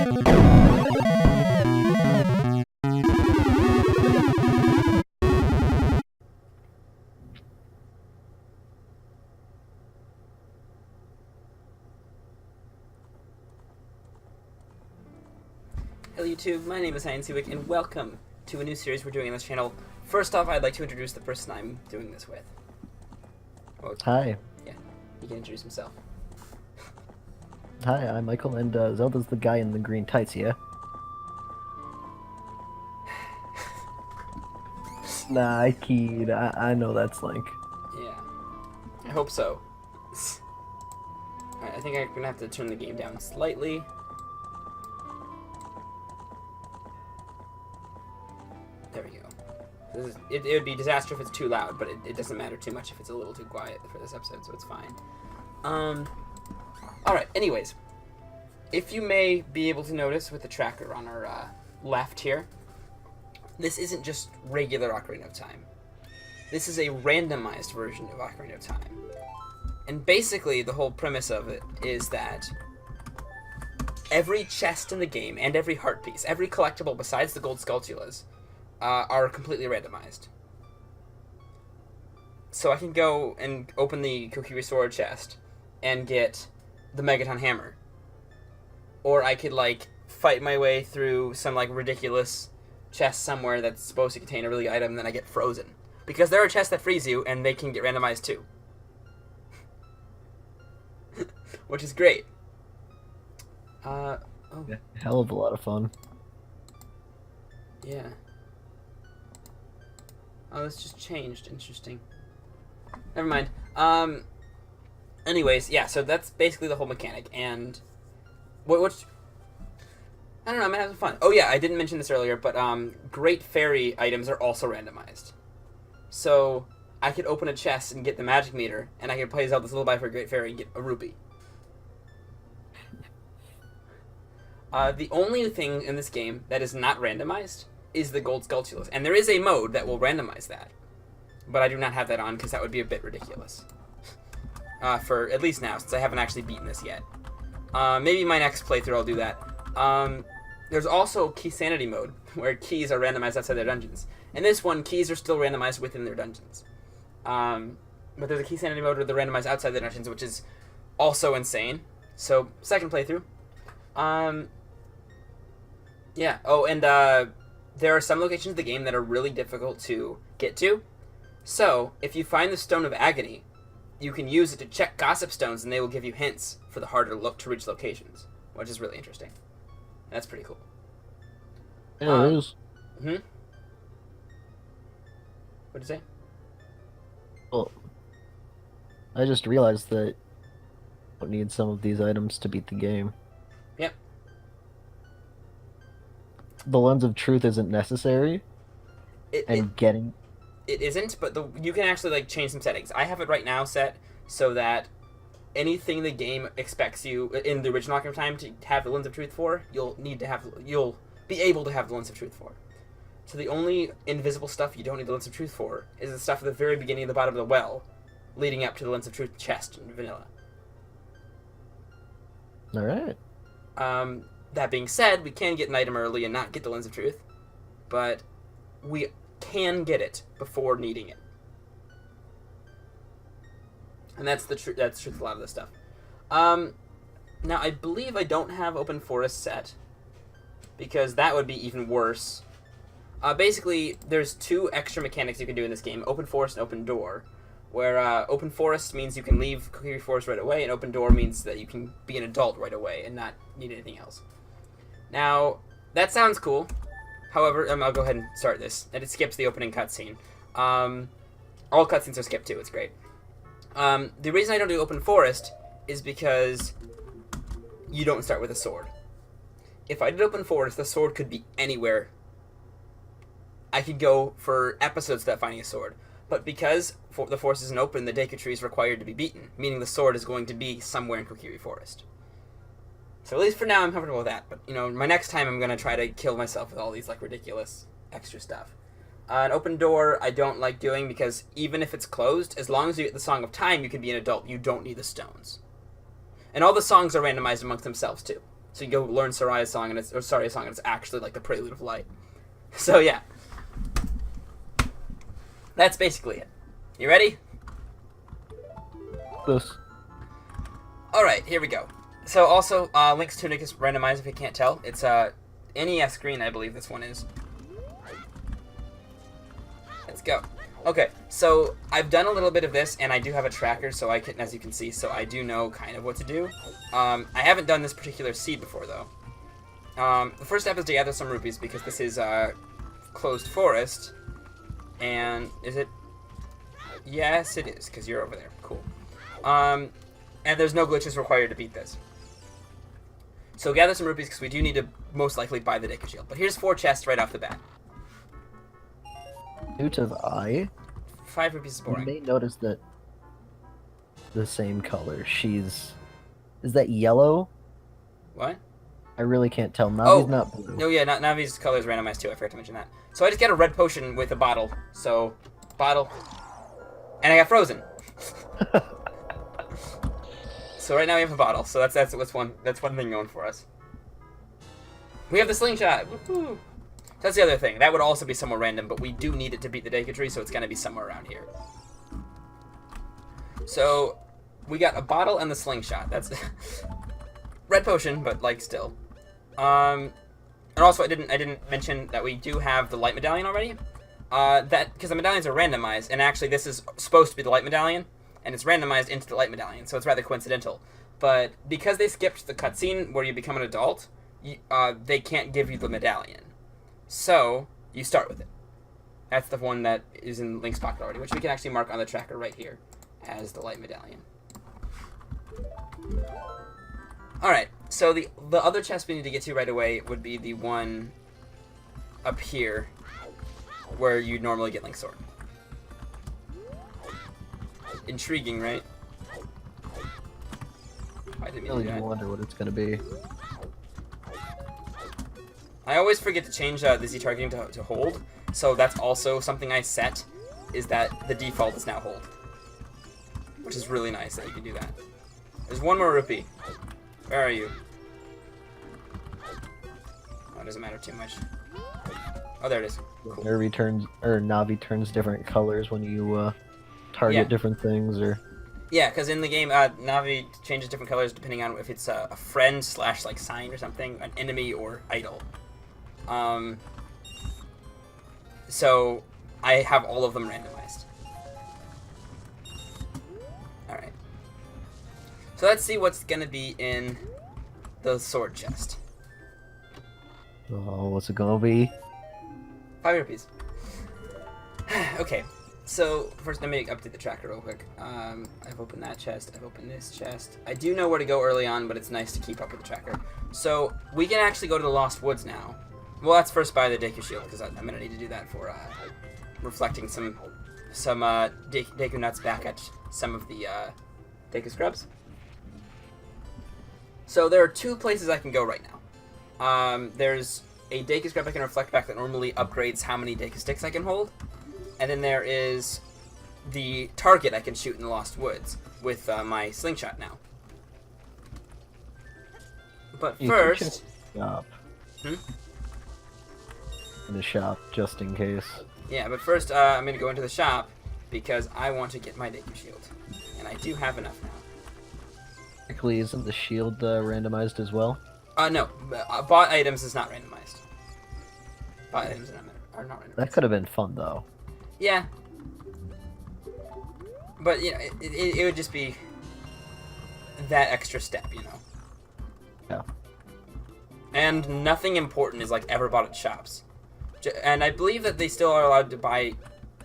Hello YouTube, my name is Iyan, and welcome to a new series we're doing on this channel. First off, I'd like to introduce the person I'm doing this with. Oh, Hi. Yeah, he can introduce himself. Hi, I'm Michael, and Zelda's the guy in the green tights, yeah? Nah, I keyed. I know that's Link. Yeah, I hope so. Alright, I think I'm gonna have to turn the game down slightly. There we go. It would be a disaster if it's too loud, but it doesn't matter too much if it's a little too quiet for this episode, so it's fine. Alright, anyways. If you may be able to notice with the tracker on our left here, this isn't just regular Ocarina of Time. This is a randomized version of Ocarina of Time. And basically, the whole premise of it is that every chest in the game and every heart piece, every collectible besides the gold Skulltulas, are completely randomized. So I can go and open the Kokiri Sword chest and get the Megaton Hammer. Or I could, like, fight my way through some, like, ridiculous chest somewhere that's supposed to contain a really good item, and then I get frozen. Because there are chests that freeze you, and they can get randomized too. Which is great. Oh. Yeah, hell of a lot of fun. Yeah. Oh, this just changed. Interesting. Never mind. Anyways, yeah, so that's basically the whole mechanic, and what's... I don't know, I'm gonna have some fun. Oh yeah, I didn't mention this earlier, but Great Fairy items are also randomized. So, I could open a chest and get the magic meter, and I could play Zelda's Lullaby for a Great Fairy and get a rupee. The only thing in this game that is not randomized is the gold Skulltulas, and there is a mode that will randomize that, but I do not have that on because that would be a bit ridiculous. For at least now, since I haven't actually beaten this yet. Maybe my next playthrough I'll do that. There's also Key Sanity mode, where keys are randomized outside their dungeons. In this one, keys are still randomized within their dungeons. But there's a Key Sanity mode where they're randomized outside their dungeons, which is also insane. So, second playthrough. Yeah. Oh, and there are some locations of the game that are really difficult to get to. So, if you find the Stone of Agony, you can use it to check gossip stones, and they will give you hints for the harder to reach locations, which is really interesting. That's pretty cool. Yeah, it is. What'd you say? Well, I just realized that I don't need some of these items to beat the game. Yep. The Lens of Truth isn't necessary, It isn't, but you can actually, like, change some settings. I have it right now set so that anything the game expects you in the original Ocarina of Time to have the Lens of Truth for, you'll be able to have the Lens of Truth for. So the only invisible stuff you don't need the Lens of Truth for is the stuff at the very beginning of the bottom of the well, leading up to the Lens of Truth chest in vanilla. All right. That being said, we can get an item early and not get the Lens of Truth, but we can get it before needing it. And that's the truth of a lot of this stuff. Now, I believe I don't have Open Forest set, because that would be even worse. Basically, there's two extra mechanics you can do in this game, Open Forest and Open Door, where Open Forest means you can leave Kokiri Forest right away, and Open Door means that you can be an adult right away and not need anything else. Now, that sounds cool. However, I'll go ahead and start this, and it skips the opening cutscene. All cutscenes are skipped too, it's great. The reason I don't do Open Forest is because you don't start with a sword. If I did Open Forest, the sword could be anywhere. I could go for episodes without finding a sword. But because the forest isn't open, the Deku Tree is required to be beaten, meaning the sword is going to be somewhere in Kokiri Forest. So at least for now, I'm comfortable with that. But, you know, my next time I'm going to try to kill myself with all these, like, ridiculous extra stuff. An Open Door I don't like doing because even if it's closed, as long as you get the Song of Time, you can be an adult. You don't need the stones. And all the songs are randomized amongst themselves, too. So you go learn Saria's song, and Saria's song, and it's actually like the Prelude of Light. So yeah, that's basically it. You ready? This. All right, here we go. So also, Link's Tunic is randomized if you can't tell. It's NES green, I believe this one is. Let's go. Okay, so I've done a little bit of this, and I do have a tracker, so I can, as you can see, so I do know kind of what to do. I haven't done this particular seed before, though. The first step is to gather some rupees, because this is closed forest. And is it? Yes, it is, because you're over there. Cool. And there's no glitches required to beat this. So gather some rupees, because we do need to most likely buy the Deku Shield. But here's 4 chests right off the bat. Due to the eye, 5 rupees is boring. you may notice that the same color. Is that yellow? What? I really can't tell. Navi's not blue. No, yeah, Navi's color is randomized too. I forgot to mention that. So I just get a red potion with a bottle. So, bottle. And I got frozen. So right now we have a bottle. So that's one thing going for us. We have the slingshot. Woohoo! That's the other thing. That would also be somewhere random, but we do need it to beat the Deku Tree, so it's going to be somewhere around here. So, we got a bottle and the slingshot. That's red potion, but like still. And also I didn't mention that we do have the light medallion already. Because the medallions are randomized, and actually this is supposed to be the light medallion, and it's randomized into the light medallion, so it's rather coincidental. But because they skipped the cutscene where you become an adult, they can't give you the medallion. So, you start with it. That's the one that is in Link's pocket already, which we can actually mark on the tracker right here as the light medallion. Alright, so the other chest we need to get to right away would be the one up here where you normally get Link's sword. Intriguing, right? I didn't mean to do that. Wonder what it's gonna be. I always forget to change the Z targeting to hold, so that's also something I set, is that the default is now hold. Which is really nice that you can do that. There's one more rupee. Where are you? Oh, it doesn't matter too much. Oh, there it is. Cool. Navi turns different colors when you target different things, or... Yeah, because in the game, Navi changes different colors depending on if it's a friend / like sign or something, an enemy or idol. So I have all of them randomized. Alright. So let's see what's gonna be in the sword chest. Oh, what's it gonna be? 5 rupees. Okay, so first let me update the tracker real quick. I've opened that chest, I've opened this chest. I do know where to go early on, but it's nice to keep up with the tracker. So we can actually go to the Lost Woods now. Well, that's first buy the Deku Shield, because I'm going to need to do that for reflecting some Deku Nuts back at some of the Deku Scrubs. So there are 2 places I can go right now. There's a Deku Scrub I can reflect back that normally upgrades how many Deku Sticks I can hold. And then there is the target I can shoot in the Lost Woods with my slingshot now. But first... Stop. In the shop, just in case. Yeah, but first I'm going to go into the shop because I want to get my Deku Shield. And I do have enough now. Technically, isn't the shield randomized as well? No. Bought items is not randomized. Bought items are not randomized. That could have been fun, though. Yeah. But, you know, it would just be that extra step, you know? Yeah. And nothing important is, like, ever bought at shops. And I believe that they still are allowed to buy...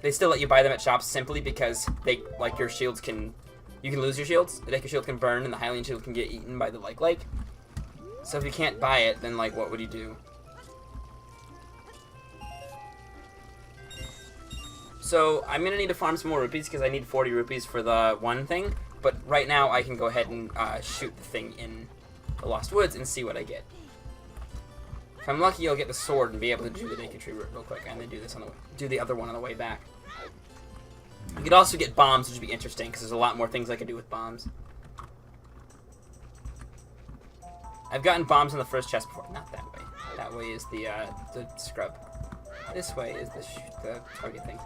They still let you buy them at shops simply because they, like, your shields can... You can lose your shields. The Deku Shield can burn, and the Hylian Shield can get eaten by the Lake. So if you can't buy it, then, like, what would you do? So I'm going to need to farm some more rupees because I need 40 rupees for the one thing. But right now I can go ahead and shoot the thing in the Lost Woods and see what I get. If I'm lucky, I'll get the sword and be able to do the Deku Tree real quick, and then do the other one on the way back. You could also get bombs, which would be interesting because there's a lot more things I could do with bombs. I've gotten bombs in the first chest before. Not that way. That way is the scrub. This way is the target thing.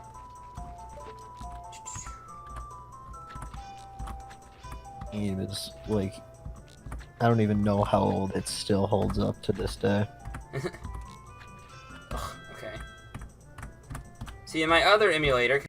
Game is like, I don't even know how old it still holds up to this day. Ugh, okay. See, in my other emulator.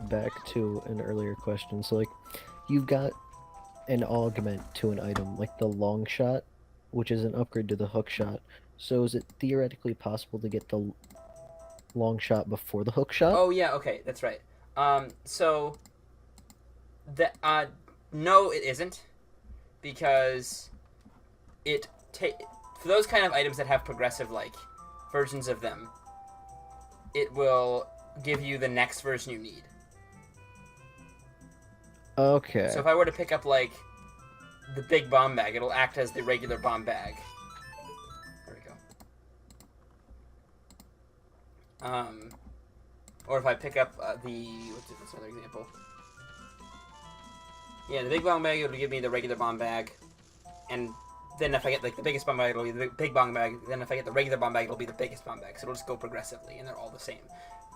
Back to an earlier question. So, like, you've got an augment to an item, like the long shot, which is an upgrade to the hook shot. So, is it theoretically possible to get the long shot before the hook shot? Oh yeah, okay, that's right. So no, it isn't, because for those kind of items that have progressive like versions of them, it will give you the next version you need. Okay. So if I were to pick up like the big bomb bag, it'll act as the regular bomb bag. There we go. Or if I pick up what's another example? Yeah, the big bomb bag, it'll give me the regular bomb bag, and then if I get like the biggest bomb bag, it'll be the big bomb bag. Then if I get the regular bomb bag, it'll be the biggest bomb bag. So it'll just go progressively, and they're all the same.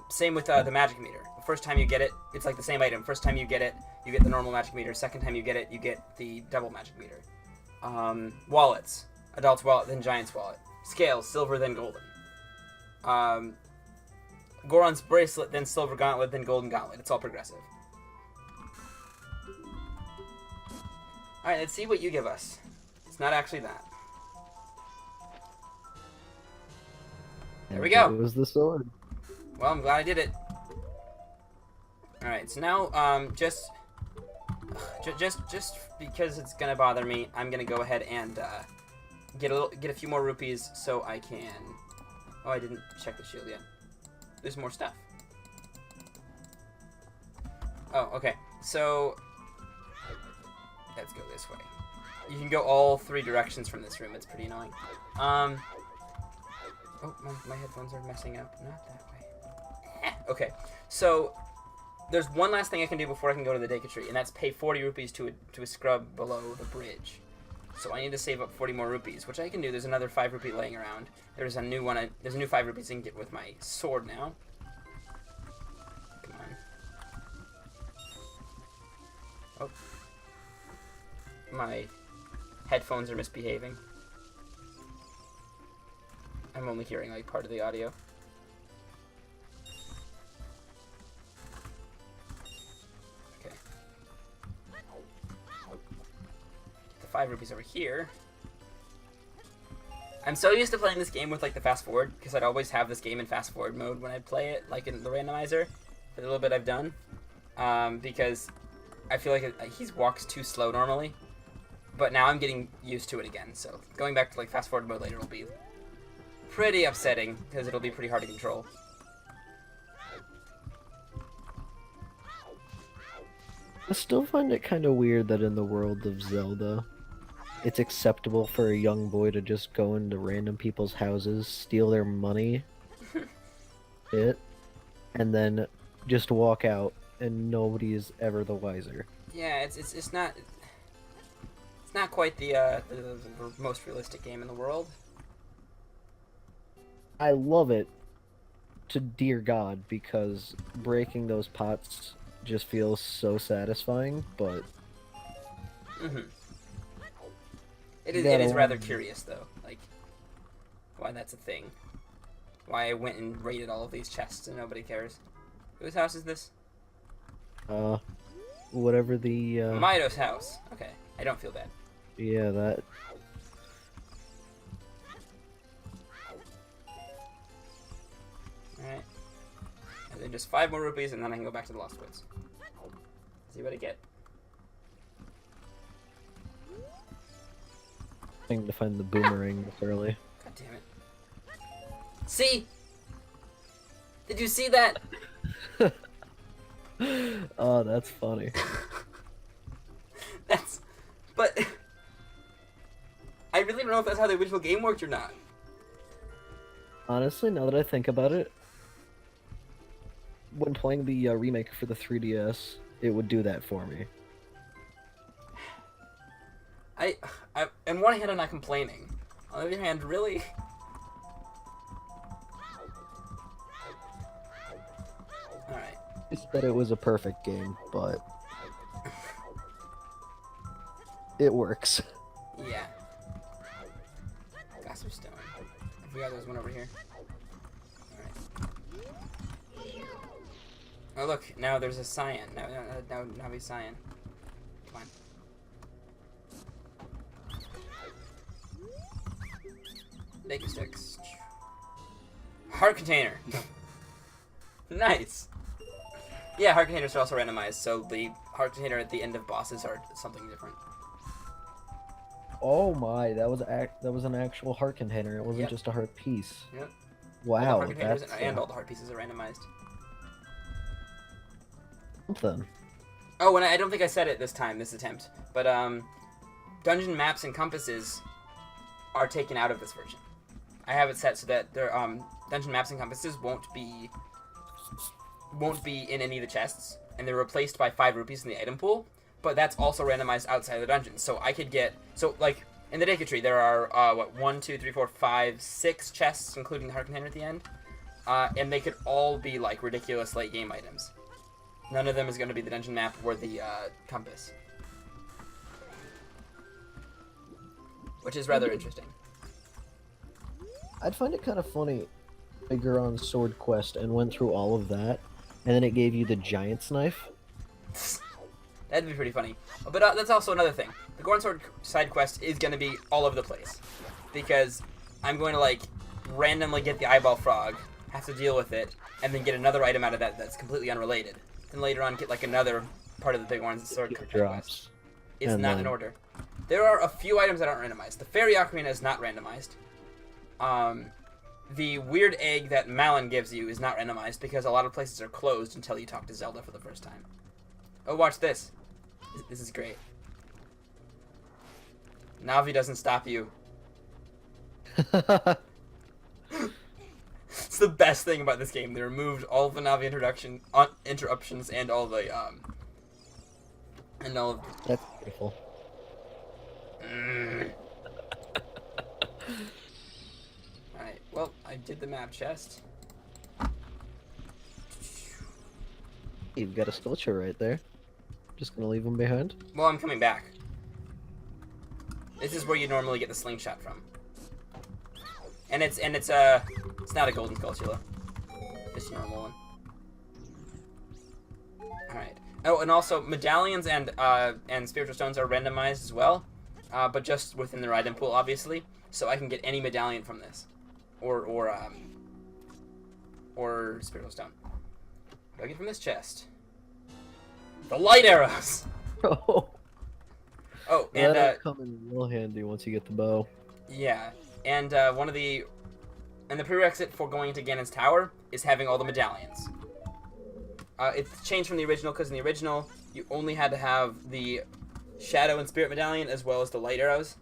Same with the magic meter. The first time you get it, it's like the same item. First time you get it, you get the normal magic meter. Second time you get it, you get the double magic meter. Wallets. Adult's wallet, then Giant's wallet. Scales, silver, then golden. Goron's bracelet, then silver gauntlet, then golden gauntlet. It's all progressive. Alright, let's see what you give us. It's not actually that. There we go. It was the sword. Well, I'm glad I did it. Alright, so now, just because it's gonna bother me, I'm gonna go ahead and get a few more rupees so I can. Oh, I didn't check the shield yet. There's more stuff. Oh, okay. So let's go this way. You can go all three directions from this room. It's pretty annoying. Oh, my headphones are messing up. Not that way. Okay, so there's one last thing I can do before I can go to the Deku Tree, and that's pay 40 rupees to a scrub below the bridge. So I need to save up 40 more rupees, which I can do. There's another 5 rupee laying around. There's a new one. There's a new 5 rupees I can get with my sword now. Come on. Oh. My headphones are misbehaving. I'm only hearing like part of the audio. Okay. The 5 rupees over here. I'm so used to playing this game with like the fast forward, because I'd always have this game in fast forward mode when I play it, like in the randomizer, for the little bit I've done, because I feel like he walks too slow normally, but now I'm getting used to it again, so going back to like fast forward mode later will be pretty upsetting, because it'll be pretty hard to control. I still find it kind of weird that in the world of Zelda, it's acceptable for a young boy to just go into random people's houses, steal their money, and then just walk out, and nobody is ever the wiser. Yeah, it's not quite the most realistic game in the world. I love it, to dear God, because breaking those pots just feels so satisfying, but Mm-hmm. It You is. It gotta is rather wonder. curious though, like why that's a thing. Why I went and raided all of these chests and nobody cares. Whose house is this? uh whatever the Mido's house. Okay, I don't feel bad. yeah, that All right. And then just 5 more rupees, and then I can go back to the Lost Woods. See what I get. thing to find the boomerang this early. God damn it. See? Did you see that? Oh, that's funny. That's. But. I really don't know if that's how the original game worked or not. Honestly, now that I think about it, when playing the remake for the 3DS, it would do that for me. On one hand, I'm not complaining. On the other hand, really? Alright. It's that it was a perfect game, but it works. Yeah. Gossip Stone. I forgot there was one over here. Alright. Oh look, now there's a cyan. Now he's cyan. Come on. Naked sticks. Heart container. Nice. Yeah, heart containers are also randomized, so the heart container at the end of bosses are something different. Oh my, that was an actual heart container. It wasn't Yep. just a heart piece. Yep. All the Wow, heart containers that's and all the heart pieces are randomized. something. Oh, and I don't think I said it this time, this attempt, but dungeon maps and compasses are taken out of this version. I have it set so that their dungeon maps and compasses won't be in any of the chests, and they're replaced by 5 rupees in the item pool. But that's also randomized outside of the dungeon, so I could get like in the Deku Tree there are 1, 2, 3, 4, 5, 6 chests, including the heart container at the end, and they could all be like ridiculous late game items. None of them is going to be the dungeon map or the compass, which is rather interesting. I'd find it kind of funny if you're on Sword Quest and went through all of that, and then it gave you the Giant's Knife. That'd be pretty funny. But that's also another thing. The Goron Sword side quest is going to be all over the place, because I'm going to like randomly get the eyeball frog, have to deal with it, and then get another item out of that that's completely unrelated. Then later on get like another part of the Big Goron Sword quest. Drops. It's And not then- in order. There are a few items that aren't randomized. The Fairy Ocarina is not randomized. The weird egg that Malon gives you is not randomized because a lot of places are closed until you talk to Zelda for the first time. Oh, watch this. This is great. Navi doesn't stop you. It's the best thing about this game. They removed all of the Navi interruptions and all the and all of. That's beautiful. Alright, well, I did the map chest. You've got a sculpture right there. Just gonna leave him behind. Well, I'm coming back. This is where you normally get the slingshot from. And it's not a golden sculpture. It's a normal one. Alright. Oh, and also medallions and spiritual stones are randomized as well. But just within their item pool, obviously. So I can get any medallion from this. Or spiritual stone. What do I get from this chest? The light arrows! Oh, Oh, and that'll come in real handy once you get the bow. yeah. And the prerequisite for going into Ganon's Tower is having all the medallions. It's changed from the original because in the original you only had to have the Shadow and Spirit medallion as well as the light arrows,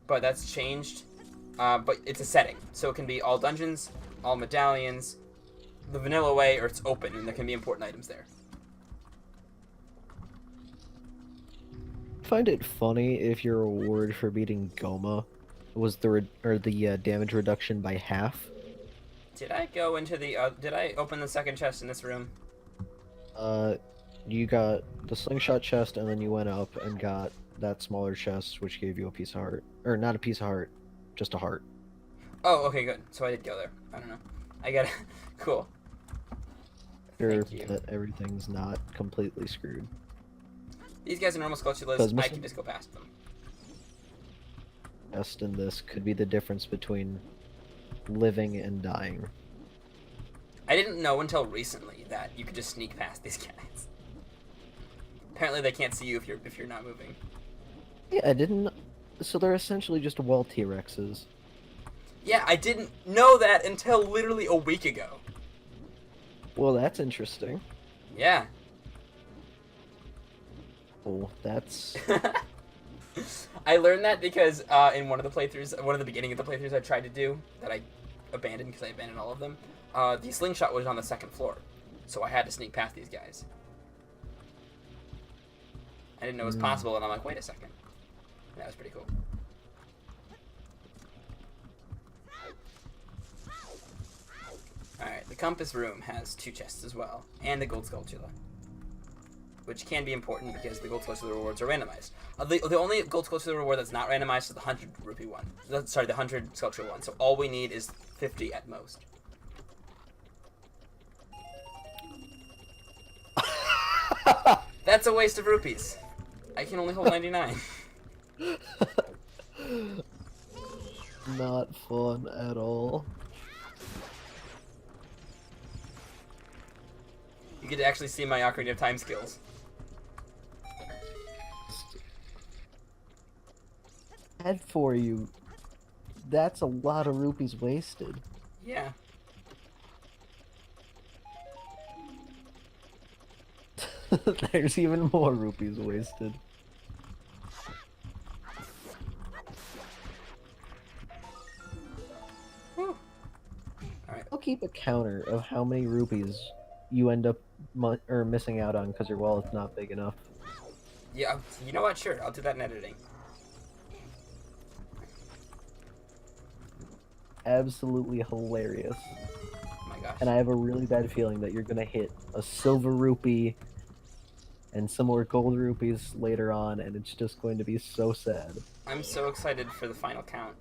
but that's changed. But it's a setting, so it can be all dungeons, all medallions, the vanilla way, or it's open and there can be important items there. I find it funny if your reward for beating Goma was the damage reduction by half. Did I go into the? Did I open the second chest in this room? You got the slingshot chest, and then you went up and got that smaller chest, which gave you a piece of heart. Or not a piece of heart, just a heart. Oh, okay, good. So I did go there. I don't know. I got it. Cool. Sure Thank you. that everything's not completely screwed. These guys are normal Skulltulas. Does I missing- can just go past them. Just in this could be the difference between living and dying. I didn't know until recently that you could just sneak past these guys. Apparently, they can't see you if you're not moving. Yeah, I didn't. So they're essentially just wall T-Rexes. Yeah, I didn't know that until literally a week ago. Well, that's interesting. Yeah. Oh, that's. I learned that because in one of the beginning of the playthroughs I tried to do that I abandoned because I abandoned all of them. The slingshot was on the second floor, so I had to sneak past these guys. I didn't know it was possible, and I'm like, wait a second. And that was pretty cool. Alright, the compass room has 2 chests as well, and the gold Skulltula, which can be important because the gold Skulltula rewards are randomized. The only gold Skulltula reward that's not randomized is the 100 rupee one. Sorry, the 100 Skulltula one. So all we need is 50 at most. That's a waste of rupees. I can only hold 99. Not fun at all. You get to actually see my Ocarina of Time skills. Bad for you. That's a lot of rupees wasted. Yeah. There's even more rupees wasted. Whew. Alright. I'll keep a counter of how many rupees you end up missing out on because your wallet's not big enough. Yeah, you know what? Sure, I'll do that in editing. Absolutely hilarious. Oh my gosh. And I have a really bad feeling that you're gonna hit a silver rupee and some more gold rupees later on, and it's just going to be so sad. I'm so excited for the final count.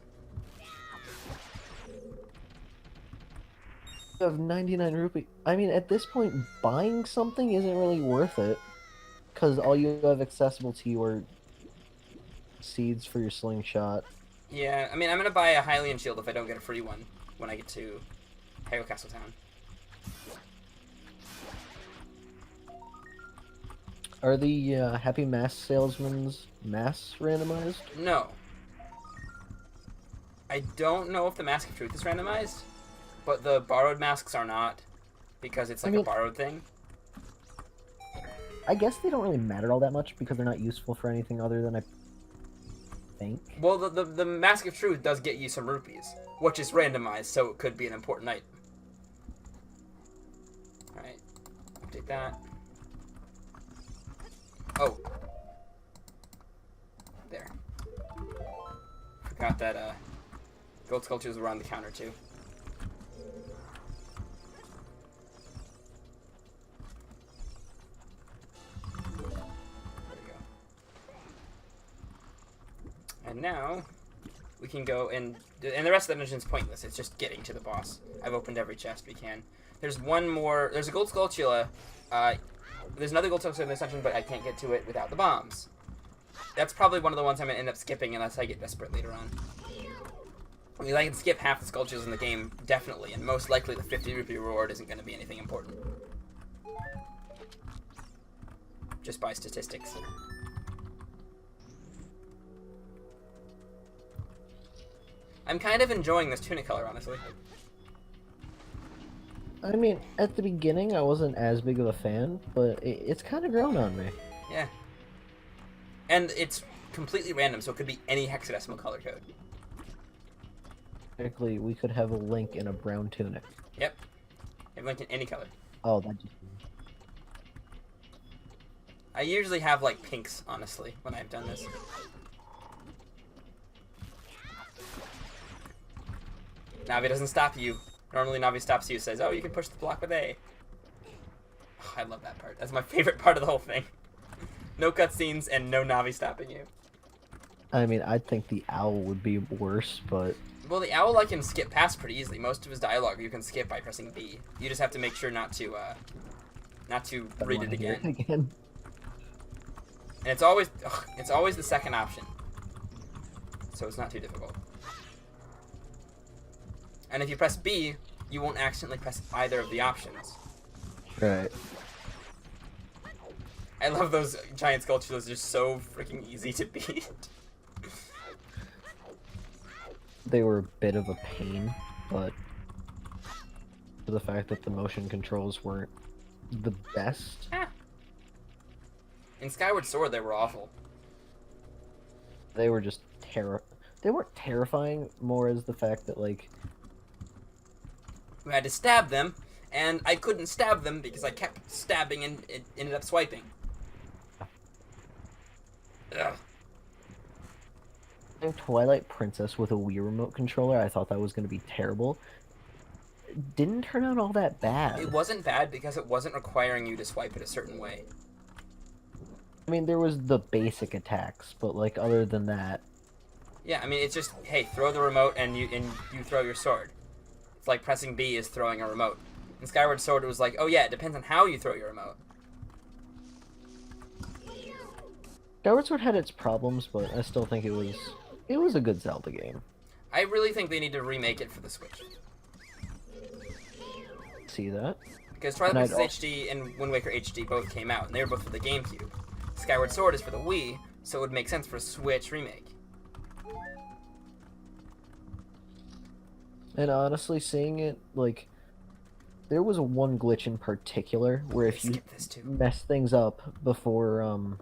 You have 99 rupees. I mean, at this point, buying something isn't really worth it, because all you have accessible to you are seeds for your slingshot. Yeah, I mean, I'm gonna buy a Hylian shield if I don't get a free one when I get to Hyrule Castle Town. Are the Happy Mask Salesman's masks randomized? No. I don't know if the Mask of Truth is randomized, but the borrowed masks are not, because it's like a borrowed thing. I guess they don't really matter all that much because they're not useful for anything other than I think. Well, the Mask of Truth does get you some rupees, which is randomized, so it could be an important item. Alright, update that. Oh. There. Forgot that gold sculptures were on the counter too. And now, we can go and the rest of the dungeon's pointless. It's just getting to the boss. I've opened every chest we can. There's one more. There's a gold Skulltula. There's another gold Skulltula in this dungeon, but I can't get to it without the bombs. That's probably one of the ones I'm gonna end up skipping unless I get desperate later on. I mean, I can skip half the Skulltulas in the game, definitely, and most likely the 50 rupee reward isn't going to be anything important. Just by statistics. I'm kind of enjoying this tunic color, honestly. I mean, at the beginning I wasn't as big of a fan, but it's kind of grown on me. Yeah. And it's completely random, so it could be any hexadecimal color code. Technically, we could have a Link in a brown tunic. Yep. Have Link in any color. Oh, that just... I usually have, like, pinks, honestly, when I've done this. Navi doesn't stop you. Normally Navi stops you, says, oh, you can push the block with A. I love that part. That's my favorite part of the whole thing. No cutscenes and no Navi stopping you. I mean, I think the owl would be worse, but Well, the owl I can skip past pretty easily. Most of his dialogue you can skip by pressing B. You just have to make sure not to I read wanna it hear again. And it's always the second option, so it's not too difficult. And if you press B, you won't accidentally press either of the options. Right. I love those giant sculptures. Those are just so freaking easy to beat. They were a bit of a pain, but for the fact that the motion controls weren't the best. In Skyward Sword, they were awful. They were just They weren't terrifying, more as the fact that, like... We had to stab them, and I couldn't stab them because I kept stabbing and it ended up swiping. Ugh. Twilight Princess with a Wii remote controller, I thought that was going to be terrible. It didn't turn out all that bad. It wasn't bad because it wasn't requiring you to swipe it a certain way. I mean, there was the basic attacks, but, like, other than that... Yeah, I mean, it's just, hey, throw the remote and you throw your sword. It's like pressing B is throwing a remote. In Skyward Sword, it was like, oh yeah, it depends on how you throw your remote. Skyward Sword had its problems, but I still think it was a good Zelda game. I really think they need to remake it for the Switch. See that? Because Twilight Princess HD and Wind Waker HD both came out, and they were both for the GameCube. Skyward Sword is for the Wii, so it would make sense for a Switch remake. And honestly, seeing it, like, there was one glitch in particular where if you mess things up before,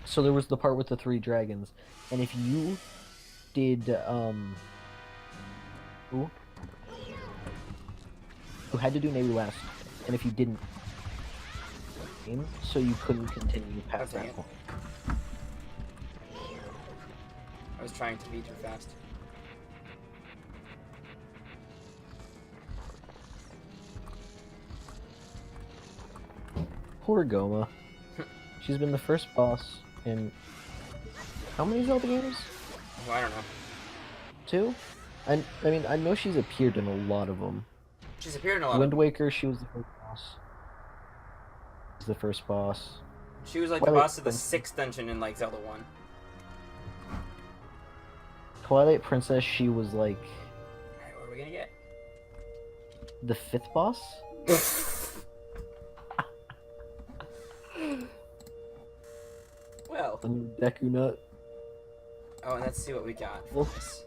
so there was the part with the 3 dragons, and if you did, you had to do Navy last, and if you didn't, so you couldn't continue past that point. I was trying to be too fast. Poor Goma. She's been the first boss in how many Zelda games? Oh, I don't know. 2? I mean, I know she's appeared in a lot of them. She's appeared in a lot Wind Waker, she was the first boss. She was the first boss. She was like the boss of the 6th dungeon in like Zelda 1. Twilight Princess, she was like... Alright, what are we gonna get? The 5th boss? Well. The new Deku Nut. Oh, and let's see what we got. Oops.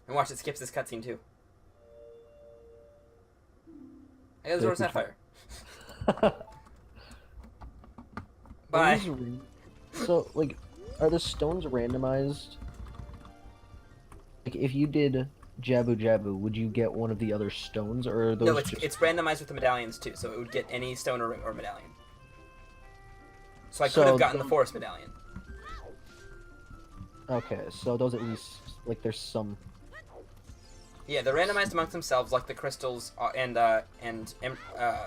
And watch, it skips this cutscene too. I got the Sword of Sapphire. Bye. So, like, are the stones randomized? Like, if you did Jabu Jabu, would you get one of the other stones, or are those No, it's randomized with the medallions too, so it would get any stone or medallion. So I could have gotten the Forest Medallion. Okay, so those at least, like, there's some... Yeah, they're randomized amongst themselves, like the crystals and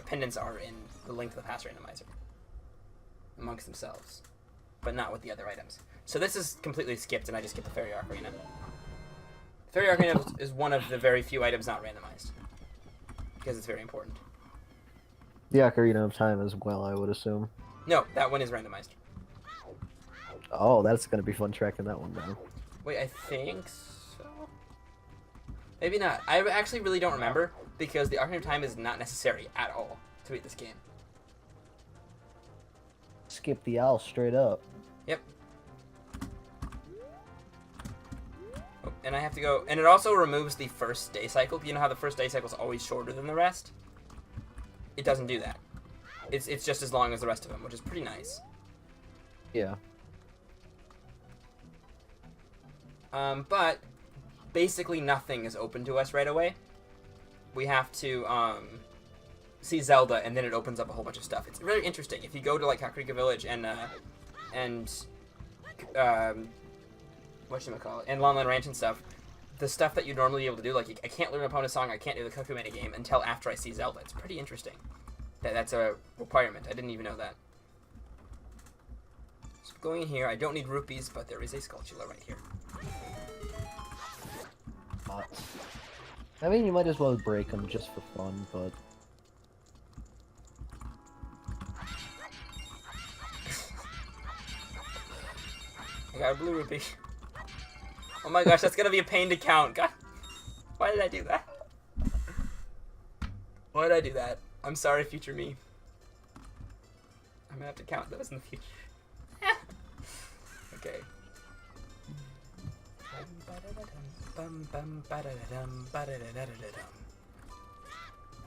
pendants are in the Link to the Past randomizer. Amongst themselves. But not with the other items. So this is completely skipped, and I just get the Fairy Ocarina. Fairy Ocarina is one of the very few items not randomized. Because it's very important. The Ocarina of Time as well, I would assume. No, that one is randomized. Oh, that's gonna be fun tracking that one down. Wait, I think so? Maybe not. I actually really don't remember, because the Ocarina of Time is not necessary at all to beat this game. Skip the owl straight up. Yep. Oh, and I have to go... And it also removes the first day cycle. You know how the first day cycle is always shorter than the rest? It doesn't do that. It's just as long as the rest of them, which is pretty nice. Yeah. But basically nothing is open to us right away. We have to see Zelda, and then it opens up a whole bunch of stuff. It's really interesting. If you go to like Kakariko Village and whatchamacallit, and Lon Lon Ranch and stuff, the stuff that you'd normally be able to do, like, I can't learn Epona song, I can't do the Cuckoo minigame until after I see Zelda. It's pretty interesting. That's a requirement. I didn't even know that. So going in here, I don't need rupees, but there is a Skulltula right here. I mean, you might as well break them just for fun, but... I got a blue rupee. Oh my gosh, that's gonna be a pain to count. God, why did I do that? Why did I do that? I'm sorry, future me. I'm gonna have to count those in the future. Okay.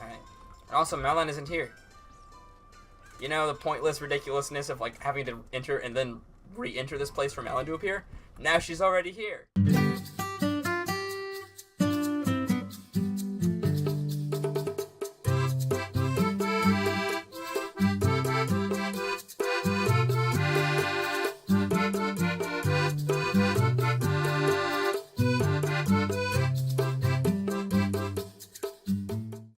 Alright. And also, Melon isn't here. You know, the pointless ridiculousness of, like, having to enter and then re-enter this place for Melon to appear? Now she's already here.